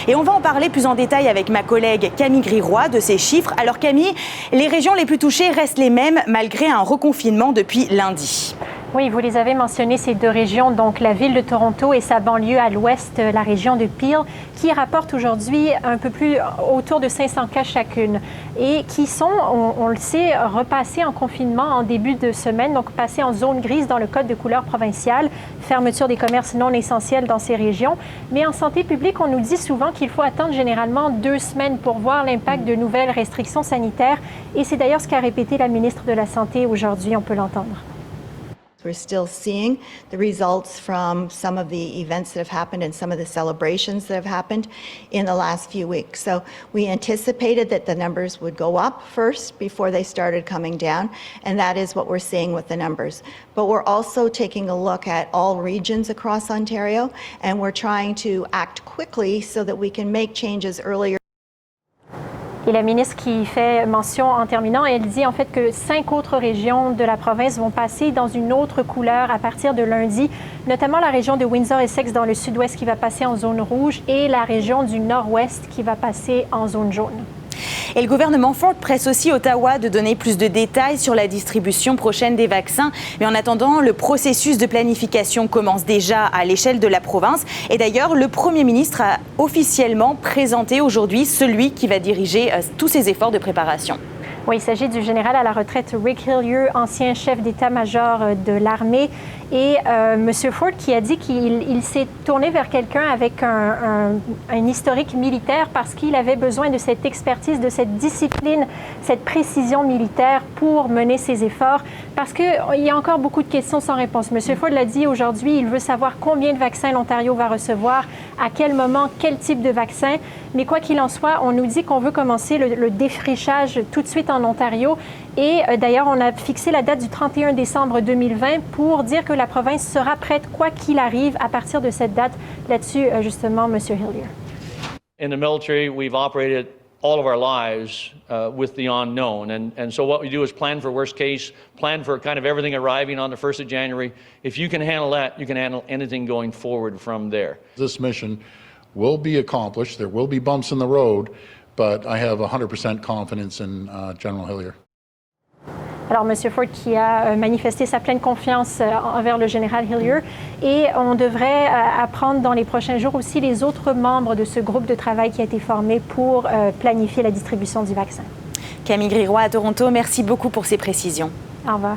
Et on va en parler plus en détail avec ma collègue Camille Griroy de ces chiffres. Alors Camille, les régions les plus touchées restent les mêmes malgré un reconfinement depuis lundi. Oui, vous les avez mentionnés, ces deux régions, donc la ville de Toronto et sa banlieue à l'ouest, la région de Peel, qui rapportent aujourd'hui un peu plus autour de 500 cas chacune et qui sont, on le sait, repassés en confinement en début de semaine, donc passés en zone grise dans le code de couleur provinciale, fermeture des commerces non essentiels dans ces régions. Mais en santé publique, on nous dit souvent qu'il faut attendre généralement 2 semaines pour voir l'impact de nouvelles restrictions sanitaires et c'est d'ailleurs ce qu'a répété la ministre de la Santé aujourd'hui, on peut l'entendre. We're still seeing the results from some of the events that have happened and some of the celebrations that have happened in the last few weeks. So we anticipated that the numbers would go up first before they started coming down, and that is what we're seeing with the numbers. But we're also taking a look at all regions across Ontario, and we're trying to act quickly so that we can make changes earlier. Et la ministre qui fait mention en terminant, elle dit en fait que 5 autres régions de la province vont passer dans une autre couleur à partir de lundi, notamment la région de Windsor-Essex dans le sud-ouest qui va passer en zone rouge et la région du nord-ouest qui va passer en zone jaune. Et le gouvernement Ford presse aussi Ottawa de donner plus de détails sur la distribution prochaine des vaccins. Mais en attendant, le processus de planification commence déjà à l'échelle de la province. Et d'ailleurs, le Premier ministre a officiellement présenté aujourd'hui celui qui va diriger tous ces efforts de préparation. Oui, il s'agit du général à la retraite Rick Hillier, ancien chef d'état-major de l'armée. Et M. Ford qui a dit qu'il s'est tourné vers quelqu'un avec un historique militaire parce qu'il avait besoin de cette expertise, de cette discipline, cette précision militaire pour mener ses efforts. Parce qu'il y a encore beaucoup de questions sans réponse. M. Ford l'a dit aujourd'hui, il veut savoir combien de vaccins l'Ontario va recevoir, à quel moment, quel type de vaccin. Mais quoi qu'il en soit, on nous dit qu'on veut commencer le défrichage tout de suite en Ontario. Et d'ailleurs, on a fixé la date du 31 décembre 2020 pour dire que la province sera prête, quoi qu'il arrive, à partir de cette date. Là-dessus, justement, M. Hillier. In the military, we've operated all of our lives with the unknown. And so what we do is plan for worst case, plan for kind of everything arriving on the 1st of January. If you can handle that, you can handle anything going forward from there. This mission will be accomplished. There will be bumps in the road, but I have 100% confidence in General Hillier. Alors, M. Ford qui a manifesté sa pleine confiance envers le général Hillier et on devrait apprendre dans les prochains jours aussi les autres membres de ce groupe de travail qui a été formé pour planifier la distribution du vaccin. Camille Griroy à Toronto, merci beaucoup pour ces précisions. Au revoir.